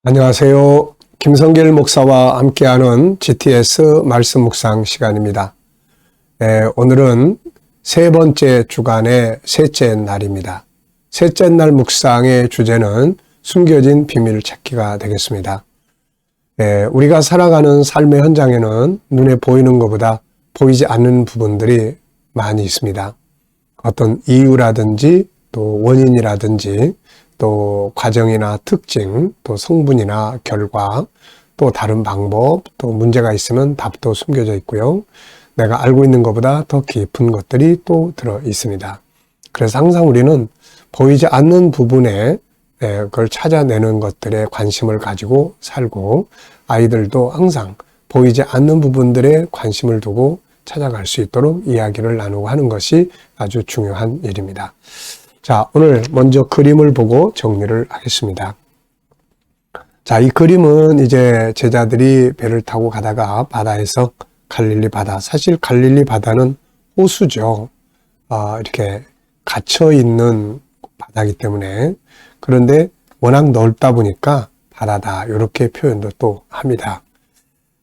안녕하세요. 김성길 목사와 함께하는 GTS 말씀 묵상 시간입니다. 오늘은 세 번째 주간의 셋째 날입니다. 셋째 날 묵상의 주제는 숨겨진 비밀 찾기가 되겠습니다. 우리가 살아가는 삶의 현장에는 눈에 보이는 것보다 보이지 않는 부분들이 많이 있습니다. 어떤 이유라든지 또 원인이라든지 또 과정이나 특징, 또 성분이나 결과, 또 다른 방법, 또 문제가 있으면 답도 숨겨져 있고요. 내가 알고 있는 것보다 더 깊은 것들이 또 들어 있습니다. 그래서 항상 우리는 보이지 않는 부분에 그걸 찾아내는 것들에 관심을 가지고 살고, 아이들도 항상 보이지 않는 부분들에 관심을 두고 찾아갈 수 있도록 이야기를 나누고 하는 것이 아주 중요한 일입니다. 자, 오늘 먼저 그림을 보고 정리를 하겠습니다. 자, 이 그림은 이제 제자들이 배를 타고 가다가 바다에서 갈릴리 바다, 사실 갈릴리 바다는 호수죠. 이렇게 갇혀있는 바다이기 때문에, 그런데 워낙 넓다 보니까 바다다, 이렇게 표현도 또 합니다.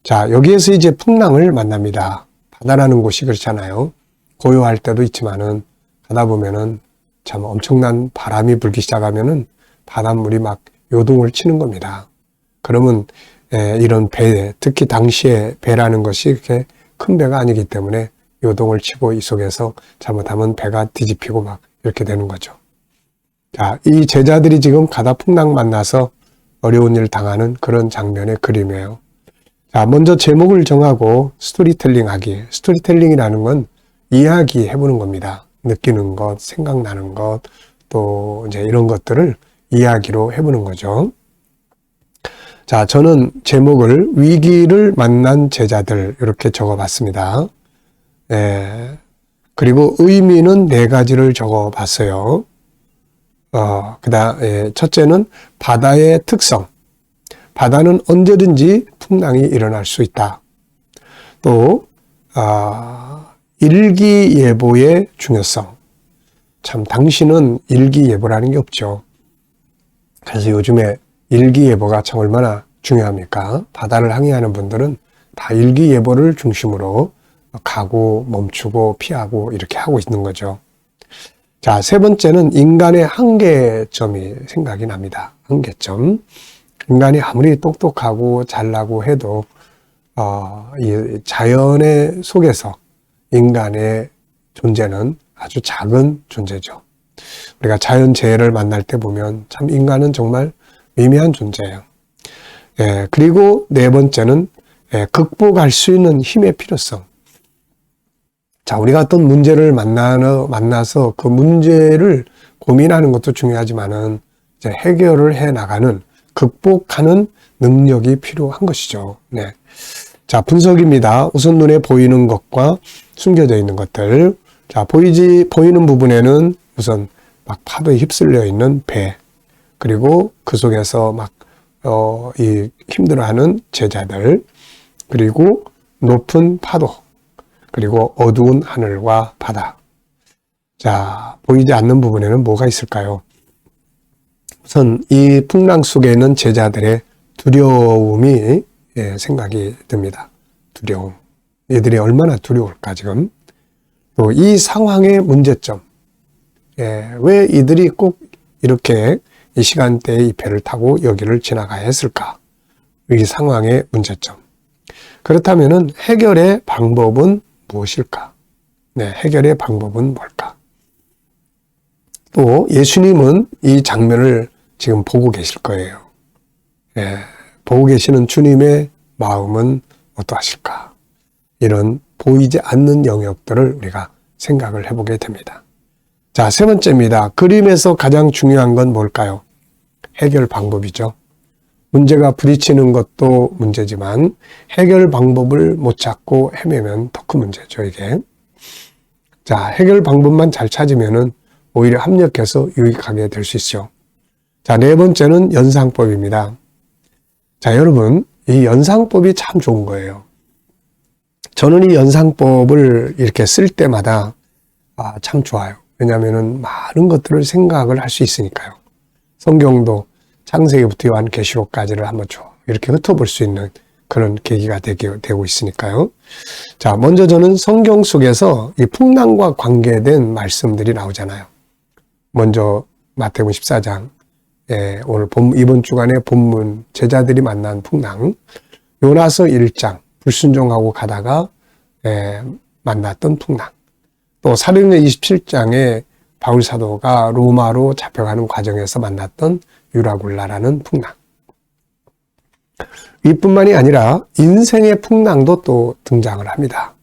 자, 여기에서 이제 풍랑을 만납니다. 바다라는 곳이 그렇잖아요. 고요할 때도 있지만은 가다 보면은 참 엄청난 바람이 불기 시작하면은 바닷물이 막 요동을 치는 겁니다. 그러면 이런 배, 특히 당시에 배라는 것이 그렇게 큰 배가 아니기 때문에 요동을 치고 이 속에서 잘못하면 배가 뒤집히고 막 이렇게 되는 거죠. 자, 이 제자들이 지금 가다 풍랑 만나서 어려운 일 당하는 그런 장면의 그림이에요. 자, 먼저 제목을 정하고 스토리텔링 하기. 스토리텔링이라는 건 이야기 해보는 겁니다. 느끼는 것, 생각나는 것, 또 이제 이런 것들을 이야기로 해보는 거죠. 자, 저는 제목을 위기를 만난 제자들 이렇게 적어봤습니다. 그리고 의미는 4가지를 적어봤어요. 첫째는 바다의 특성. 바다는 언제든지 풍랑이 일어날 수 있다. 또 일기예보의 중요성. 참 당시는 일기예보라는 게 없죠. 그래서 요즘에 일기예보가 참 얼마나 중요합니까? 바다를 항해하는 분들은 다 일기예보를 중심으로 가고 멈추고 피하고 이렇게 하고 있는 거죠. 자, 세 번째는 인간의 한계점이 생각이 납니다. 한계점. 인간이 아무리 똑똑하고 잘나고 해도 이 자연의 속에서 인간의 존재는 아주 작은 존재죠. 우리가 자연재해를 만날 때 보면 참 인간은 정말 미미한 존재예요. 그리고 4번째는 극복할 수 있는 힘의 필요성. 자, 우리가 어떤 문제를 만나서 그 문제를 고민하는 것도 중요하지만은 이제 해결을 해 나가는, 극복하는 능력이 필요한 것이죠. 네. 자, 분석입니다. 우선 눈에 보이는 것과 숨겨져 있는 것들. 자, 보이는 부분에는 우선 막 파도에 휩쓸려 있는 배, 그리고 그 속에서 막, 힘들어하는 제자들, 그리고 높은 파도, 그리고 어두운 하늘과 바다. 자, 보이지 않는 부분에는 뭐가 있을까요? 우선 이 풍랑 속에 있는 제자들의 두려움이 생각이 듭니다. 두려움. 얘들이 얼마나 두려울까 지금. 또 이 상황의 문제점. 왜 이들이 꼭 이렇게 이 시간대에 이 배를 타고 여기를 지나가야 했을까? 이 상황의 문제점. 그렇다면은 해결의 방법은 무엇일까? 네, 해결의 방법은 뭘까? 또 예수님은 이 장면을 지금 보고 계실 거예요. 보고 계시는 주님의 마음은 어떠하실까? 이런 보이지 않는 영역들을 우리가 생각을 해보게 됩니다. 자, 세 번째입니다. 그림에서 가장 중요한 건 뭘까요? 해결 방법이죠. 문제가 부딪히는 것도 문제지만 해결 방법을 못 찾고 헤매면 더 큰 문제죠, 이게. 자, 해결 방법만 잘 찾으면은 오히려 합력해서 유익하게 될 수 있죠. 자, 4번째는 연상법입니다. 자, 여러분, 이 연상법이 참 좋은 거예요. 저는 이 연상법을 이렇게 쓸 때마다 참 좋아요. 왜냐하면은 많은 것들을 생각을 할 수 있으니까요. 성경도 창세기부터 요한계시록까지를 한번 쭉 이렇게 훑어볼 수 있는 그런 계기가 되고 있으니까요. 자, 먼저 저는 성경 속에서 이 풍랑과 관계된 말씀들이 나오잖아요. 먼저 마태복음 14장, 오늘 이번 주간의 본문, 제자들이 만난 풍랑, 요나서 1장, 불순종하고 가다가 만났던 풍랑, 또 사도행전 27장에 바울 사도가 로마로 잡혀가는 과정에서 만났던 유라굴라라는 풍랑. 이뿐만이 아니라 인생의 풍랑도 또 등장을 합니다.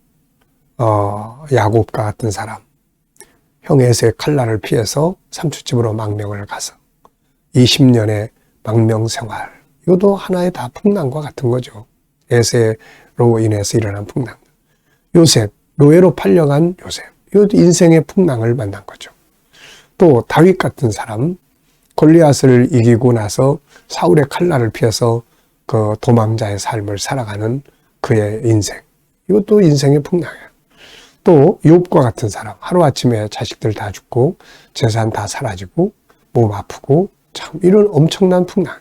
야곱과 같은 사람, 형 에서의 칼날을 피해서 삼촌집으로 망명을 가서 20년의 망명 생활, 이것도 하나의 다 풍랑과 같은 거죠. 에서로 인해서 일어난 풍랑. 요셉, 노예로 팔려간 요셉, 이것도 인생의 풍랑을 만난 거죠. 또 다윗 같은 사람, 골리앗을 이기고 나서 사울의 칼날을 피해서 그 도망자의 삶을 살아가는 그의 인생, 이것도 인생의 풍랑이에요. 또 욥과 같은 사람, 하루아침에 자식들 다 죽고 재산 다 사라지고 몸 아프고, 참 이런 엄청난 풍랑.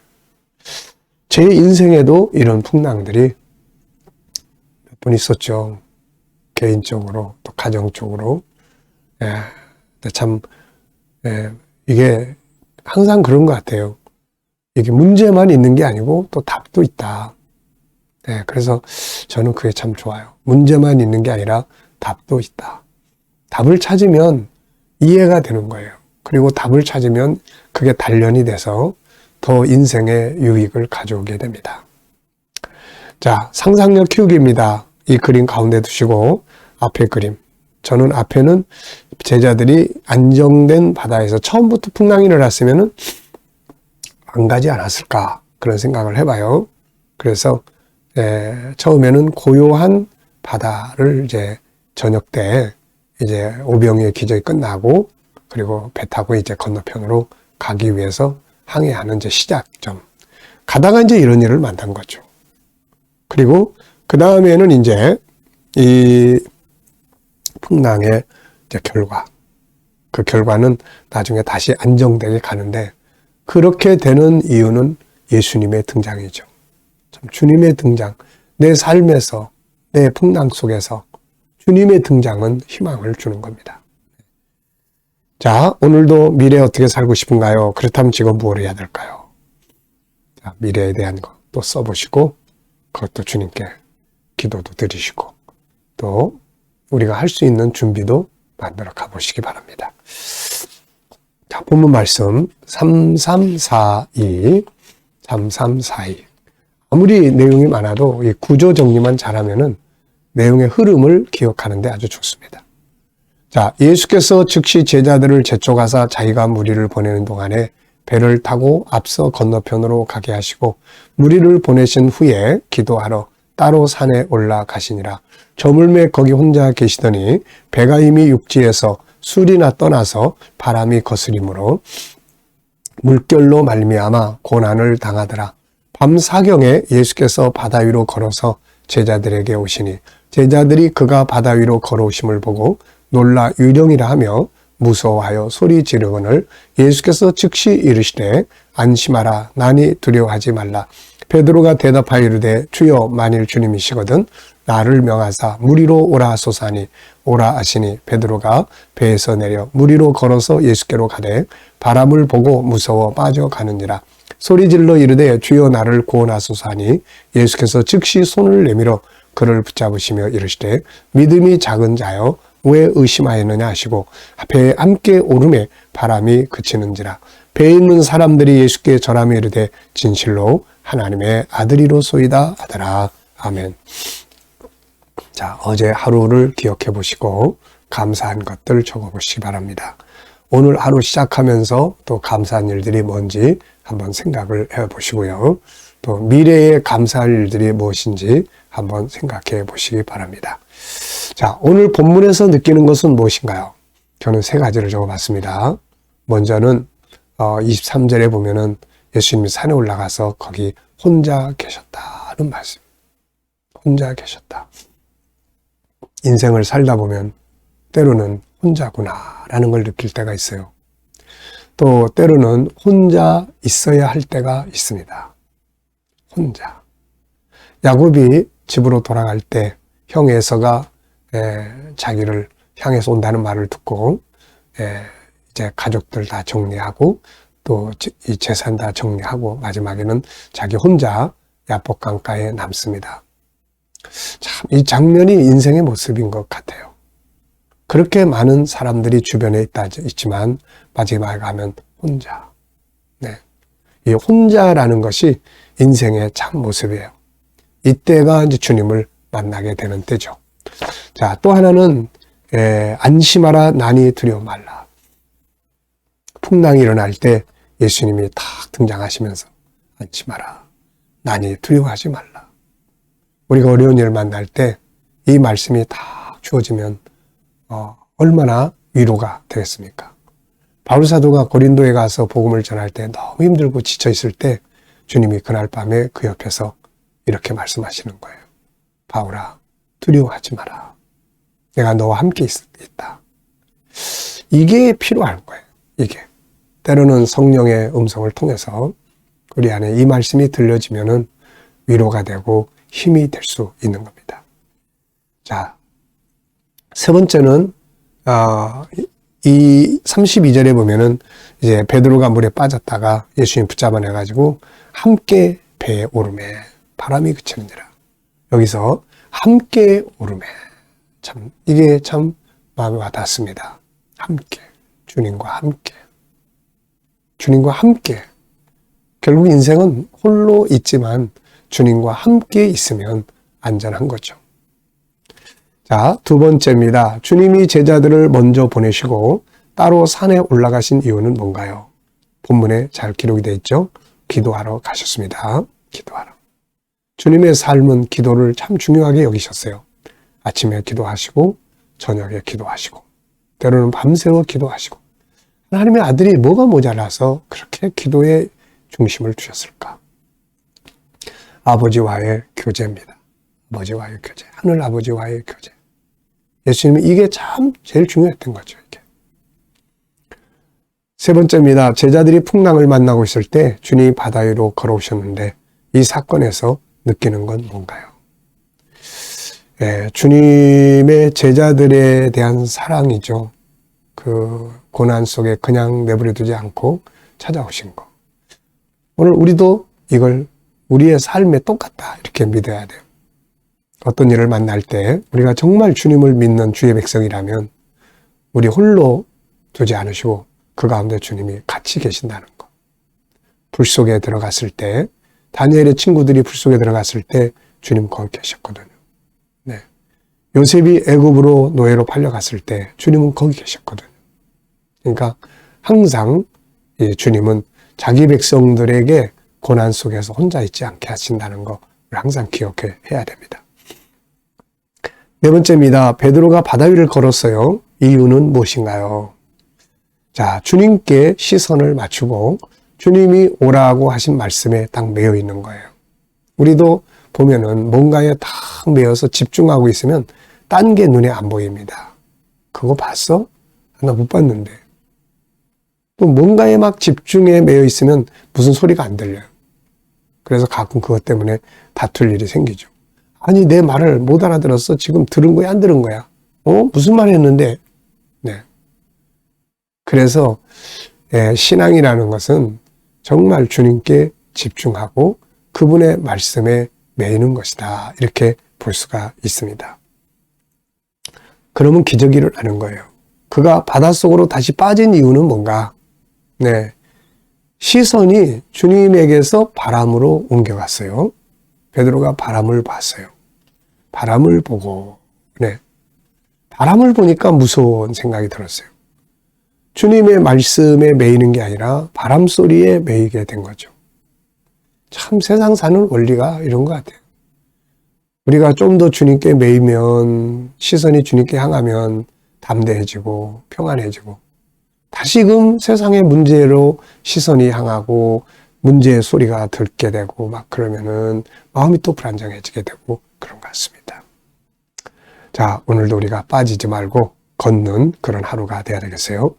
제 인생에도 이런 풍랑들이 몇 번 있었죠. 개인적으로 또 가정적으로. 참 이게 항상 그런 것 같아요. 이게 문제만 있는 게 아니고 또 답도 있다. 그래서 저는 그게 참 좋아요. 문제만 있는 게 아니라 답도 있다. 답을 찾으면 이해가 되는 거예요. 그리고 답을 찾으면 그게 단련이 돼서 더 인생의 유익을 가져오게 됩니다. 자, 상상력 키우기입니다. 이 그림 가운데 두시고 앞에 그림. 저는 앞에는 제자들이 안정된 바다에서 처음부터 풍랑이 일어났으면은 안 가지 않았을까, 그런 생각을 해봐요. 그래서 처음에는 고요한 바다를 이제 저녁 때 이제 오병이의 기적이 끝나고 그리고 배 타고 이제 건너편으로 가기 위해서 항해하는 이제 시작점. 가다가 이제 이런 일을 만난 거죠. 그리고 그 다음에는 이제 이 풍랑의 이제 결과. 그 결과는 나중에 다시 안정되게 가는데, 그렇게 되는 이유는 예수님의 등장이죠. 참 주님의 등장, 내 삶에서, 내 풍랑 속에서 주님의 등장은 희망을 주는 겁니다. 자, 오늘도 미래에 어떻게 살고 싶은가요? 그렇다면 지금 무엇을 해야 될까요? 자, 미래에 대한 거 또 써보시고, 그것도 주님께 기도도 드리시고, 또 우리가 할 수 있는 준비도 만들어 가보시기 바랍니다. 자, 본문 말씀 3342. 아무리 내용이 많아도 이 구조 정리만 잘하면은 내용의 흐름을 기억하는데 아주 좋습니다. 자, 예수께서 즉시 제자들을 재촉하사 자기가 무리를 보내는 동안에 배를 타고 앞서 건너편으로 가게 하시고 무리를 보내신 후에 기도하러 따로 산에 올라가시니라. 저물매 거기 혼자 계시더니 배가 이미 육지에서 술이나 떠나서 바람이 거스림으로 물결로 말미암아 고난을 당하더라. 밤 사경에 예수께서 바다 위로 걸어서 제자들에게 오시니 제자들이 그가 바다 위로 걸어오심을 보고 놀라 유령이라 하며 무서워하여 소리 지르거늘 예수께서 즉시 이르시되 안심하라 나니 두려워하지 말라. 베드로가 대답하여 이르되 주여 만일 주님이시거든 나를 명하사 물 위로 오라 하소서하니 오라 하시니 베드로가 배에서 내려 물 위로 걸어서 예수께로 가되 바람을 보고 무서워 빠져가느니라. 소리질러 이르되 주여 나를 구원하소서 하니 예수께서 즉시 손을 내밀어 그를 붙잡으시며 이르시되 믿음이 작은 자여 왜 의심하였느냐 하시고 배에 함께 오름에 바람이 그치는지라. 배에 있는 사람들이 예수께 절하며 이르되 진실로 하나님의 아들이로소이다 하더라. 아멘. 자, 어제 하루를 기억해 보시고 감사한 것들 적어 보시기 바랍니다. 오늘 하루 시작하면서 또 감사한 일들이 뭔지 한번 생각을 해 보시고요. 또 미래에 감사할 일들이 무엇인지 한번 생각해 보시기 바랍니다. 자, 오늘 본문에서 느끼는 것은 무엇인가요? 저는 세 가지를 적어봤습니다. 먼저는 23절에 보면은 예수님이 산에 올라가서 거기 혼자 계셨다는 말씀. 혼자 계셨다. 인생을 살다 보면 때로는 혼자구나라는 걸 느낄 때가 있어요. 또 때로는 혼자 있어야 할 때가 있습니다. 혼자. 야곱이 집으로 돌아갈 때 형 에서가 자기를 향해서 온다는 말을 듣고 이제 가족들 다 정리하고 또 이 재산 다 정리하고 마지막에는 자기 혼자 야복 강가에 남습니다. 참 이 장면이 인생의 모습인 것 같아요. 그렇게 많은 사람들이 주변에 있지만 마지막에 가면 혼자. 네. 이 혼자라는 것이 인생의 참 모습이에요. 이때가 이제 주님을 만나게 되는 때죠. 자, 또 하나는 안심하라 난이 두려워 말라. 풍랑이 일어날 때 예수님이 탁 등장하시면서 안심하라 난이 두려워하지 말라. 우리가 어려운 일을 만날 때 이 말씀이 딱 주어지면 얼마나 위로가 되겠습니까? 바울 사도가 고린도에 가서 복음을 전할 때 너무 힘들고 지쳐 있을 때 주님이 그날 밤에 그 옆에서 이렇게 말씀하시는 거예요. 바울아, 두려워하지 마라. 내가 너와 함께 있다. 이게 필요한 거예요. 이게. 때로는 성령의 음성을 통해서 우리 안에 이 말씀이 들려지면은 위로가 되고 힘이 될 수 있는 겁니다. 자, 세 번째는 이 32절에 보면은 이제 베드로가 물에 빠졌다가 예수님 붙잡아내가지고 함께 배에 오르매 바람이 그치는지라. 여기서 함께 오르매. 참 이게 참 마음에 와닿습니다. 함께. 주님과 함께. 주님과 함께. 결국 인생은 홀로 있지만 주님과 함께 있으면 안전한 거죠. 자, 두 번째입니다. 주님이 제자들을 먼저 보내시고 따로 산에 올라가신 이유는 뭔가요? 본문에 잘 기록이 되어 있죠. 기도하러 가셨습니다. 기도하러. 주님의 삶은 기도를 참 중요하게 여기셨어요. 아침에 기도하시고 저녁에 기도하시고 때로는 밤새워 기도하시고 하나님의 아들이 뭐가 모자라서 그렇게 기도에 중심을 두셨을까? 아버지와의 교제입니다. 아버지와의 교제. 하늘 아버지와의 교제. 예수님은 이게 참 제일 중요했던 거죠. 이게. 세 번째입니다. 제자들이 풍랑을 만나고 있을 때 주님이 바다 위로 걸어오셨는데 이 사건에서 느끼는 건 뭔가요? 주님의 제자들에 대한 사랑이죠. 그 고난 속에 그냥 내버려 두지 않고 찾아오신 거. 오늘 우리도 이걸 우리의 삶에 똑같다 이렇게 믿어야 돼요. 어떤 일을 만날 때 우리가 정말 주님을 믿는 주의 백성이라면 우리 홀로 두지 않으시고 그 가운데 주님이 같이 계신다는 거. 불 속에 들어갔을 때 다니엘의 친구들이 불 속에 들어갔을 때 주님 거기 계셨거든요. 네. 요셉이 애굽으로 노예로 팔려갔을 때 주님은 거기 계셨거든요. 그러니까 항상 주님은 자기 백성들에게 고난 속에서 혼자 있지 않게 하신다는 거 항상 기억해야 됩니다. 네 번째입니다. 베드로가 바다 위를 걸었어요. 이유는 무엇인가요? 자, 주님께 시선을 맞추고 주님이 오라고 하신 말씀에 딱 매여 있는 거예요. 우리도 보면은 뭔가에 딱 매여서 집중하고 있으면 딴 게 눈에 안 보입니다. 그거 봤어? 나 못 봤는데. 또 뭔가에 막 집중에 매여 있으면 무슨 소리가 안 들려요. 그래서 가끔 그것 때문에 다툴 일이 생기죠. 아니, 내 말을 못 알아들었어. 지금 들은 거야, 안 들은 거야? 무슨 말 했는데? 네. 그래서 신앙이라는 것은 정말 주님께 집중하고 그분의 말씀에 매이는 것이다. 이렇게 볼 수가 있습니다. 그러면 기적이 일어나는 거예요. 그가 바닷속으로 다시 빠진 이유는 뭔가? 네. 시선이 주님에게서 바람으로 옮겨갔어요. 베드로가 바람을 봤어요. 바람을 보고, 네. 바람을 보니까 무서운 생각이 들었어요. 주님의 말씀에 매이는 게 아니라 바람 소리에 매이게 된 거죠. 참 세상 사는 원리가 이런 것 같아요. 우리가 좀 더 주님께 매이면, 시선이 주님께 향하면 담대해지고 평안해지고 다시금 세상의 문제로 시선이 향하고 문제의 소리가 들게 되고 막 그러면은 마음이 또 불안정해지게 되고 그런 것 같습니다. 자, 오늘도 우리가 빠지지 말고 걷는 그런 하루가 되어야 되겠어요.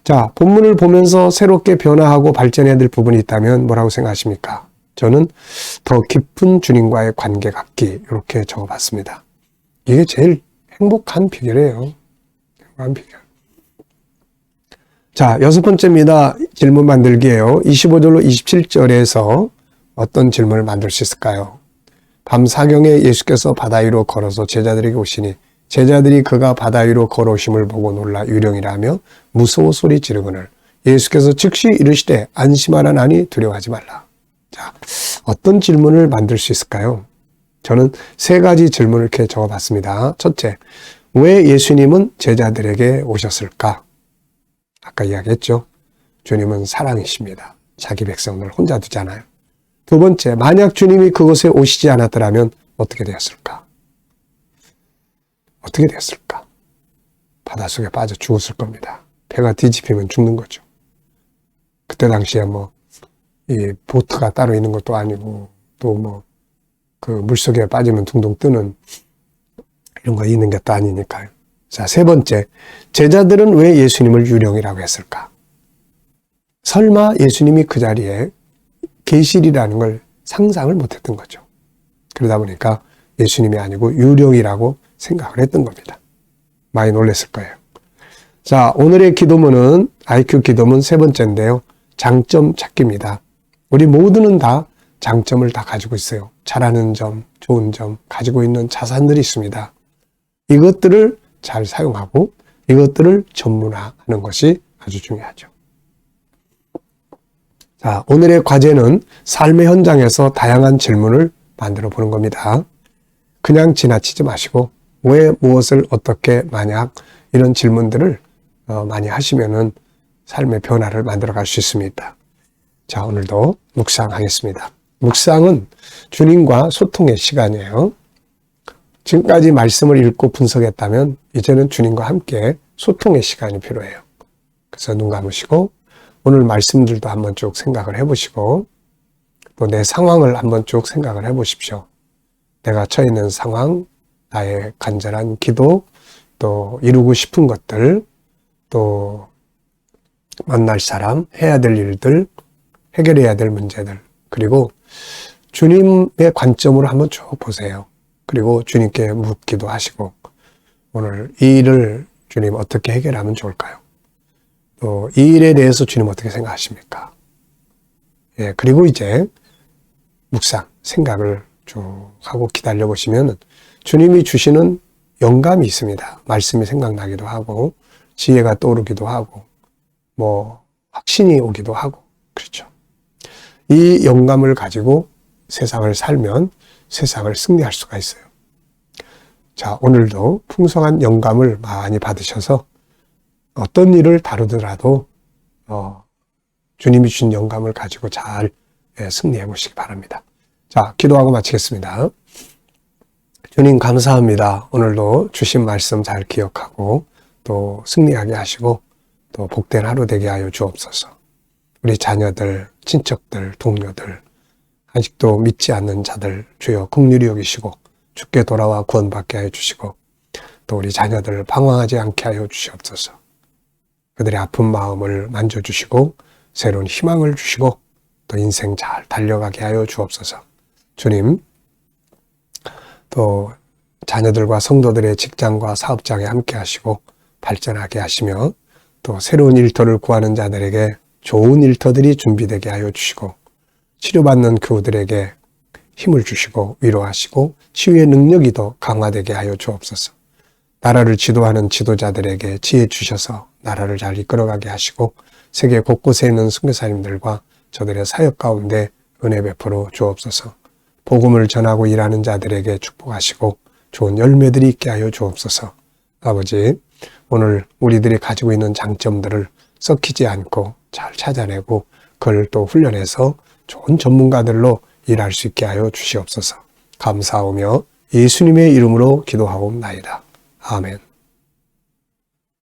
자, 본문을 보면서 새롭게 변화하고 발전해야 될 부분이 있다면 뭐라고 생각하십니까? 저는 더 깊은 주님과의 관계 갖기 이렇게 적어봤습니다. 이게 제일 행복한 비결이에요. 행복한 비결. 자, 6번째입니다. 질문 만들기예요. 25절로 27절에서 어떤 질문을 만들 수 있을까요? 밤 사경에 예수께서 바다 위로 걸어서 제자들에게 오시니 제자들이 그가 바다 위로 걸어오심을 보고 놀라 유령이라며 무서워 소리 지르거늘 예수께서 즉시 이르시되 안심하라 나니 두려워하지 말라. 자, 어떤 질문을 만들 수 있을까요? 저는 3가지 질문을 이렇게 적어봤습니다. 첫째, 왜 예수님은 제자들에게 오셨을까? 아까 이야기했죠. 주님은 사랑이십니다. 자기 백성들 혼자 두잖아요. 2번째, 만약 주님이 그곳에 오시지 않았더라면 어떻게 되었을까? 어떻게 되었을까? 바닷속에 빠져 죽었을 겁니다. 배가 뒤집히면 죽는 거죠. 그때 당시에 이 보트가 따로 있는 것도 아니고, 또 그 물속에 빠지면 둥둥 뜨는 이런 거 있는 것도 아니니까요. 자, 3번째, 제자들은 왜 예수님을 유령이라고 했을까? 설마 예수님이 그 자리에 계시리라는 걸 상상을 못했던 거죠. 그러다 보니까 예수님이 아니고 유령이라고 생각을 했던 겁니다. 많이 놀랐을 거예요. 자, 오늘의 기도문은 IQ 기도문 3번째인데요. 장점 찾기입니다. 우리 모두는 다 장점을 다 가지고 있어요. 잘하는 점, 좋은 점, 가지고 있는 자산들이 있습니다. 이것들을 잘 사용하고 이것들을 전문화하는 것이 아주 중요하죠. 자, 오늘의 과제는 삶의 현장에서 다양한 질문을 만들어 보는 겁니다. 그냥 지나치지 마시고 왜, 무엇을, 어떻게, 만약 이런 질문들을 많이 하시면은 삶의 변화를 만들어 갈 수 있습니다. 자, 오늘도 묵상하겠습니다. 묵상은 주님과 소통의 시간이에요. 지금까지 말씀을 읽고 분석했다면 이제는 주님과 함께 소통의 시간이 필요해요. 그래서 눈 감으시고 오늘 말씀들도 한번 쭉 생각을 해보시고 또 내 상황을 한번 쭉 생각을 해보십시오. 내가 처해 있는 상황, 나의 간절한 기도, 또 이루고 싶은 것들, 또 만날 사람, 해야 될 일들, 해결해야 될 문제들, 그리고 주님의 관점으로 한번 쭉 보세요. 그리고 주님께 묻기도 하시고 오늘 이 일을 주님 어떻게 해결하면 좋을까요? 또 이 일에 대해서 주님 어떻게 생각하십니까? 예, 그리고 이제 묵상, 생각을 쭉 하고 기다려 보시면 주님이 주시는 영감이 있습니다. 말씀이 생각나기도 하고 지혜가 떠오르기도 하고 확신이 오기도 하고 그렇죠. 이 영감을 가지고 세상을 살면 세상을 승리할 수가 있어요. 자, 오늘도 풍성한 영감을 많이 받으셔서 어떤 일을 다루더라도 주님이 주신 영감을 가지고 잘 승리해 보시기 바랍니다. 자, 기도하고 마치겠습니다. 주님 감사합니다. 오늘도 주신 말씀 잘 기억하고 또 승리하게 하시고 또 복된 하루 되게 하여 주옵소서. 우리 자녀들, 친척들, 동료들, 아직도 믿지 않는 자들 주여 긍휼히 여기시고 주께 돌아와 구원받게 하여 주시고 또 우리 자녀들 방황하지 않게 하여 주시옵소서. 그들의 아픈 마음을 만져주시고 새로운 희망을 주시고 또 인생 잘 달려가게 하여 주옵소서. 주님, 또 자녀들과 성도들의 직장과 사업장에 함께 하시고 발전하게 하시며 또 새로운 일터를 구하는 자들에게 좋은 일터들이 준비되게 하여 주시고 치료받는 그들에게 힘을 주시고 위로하시고 치유의 능력이 더 강화되게 하여 주옵소서. 나라를 지도하는 지도자들에게 지혜 주셔서 나라를 잘 이끌어가게 하시고 세계 곳곳에 있는 선교사님들과 저들의 사역 가운데 은혜 베풀어 주옵소서. 복음을 전하고 일하는 자들에게 축복하시고 좋은 열매들이 있게 하여 주옵소서. 아버지, 오늘 우리들이 가지고 있는 장점들을 썩히지 않고 잘 찾아내고 그걸 또 훈련해서 좋은 전문가들로 일할 수 있게 하여 주시옵소서. 감사하며 예수님의 이름으로 기도하옵나이다. 아멘.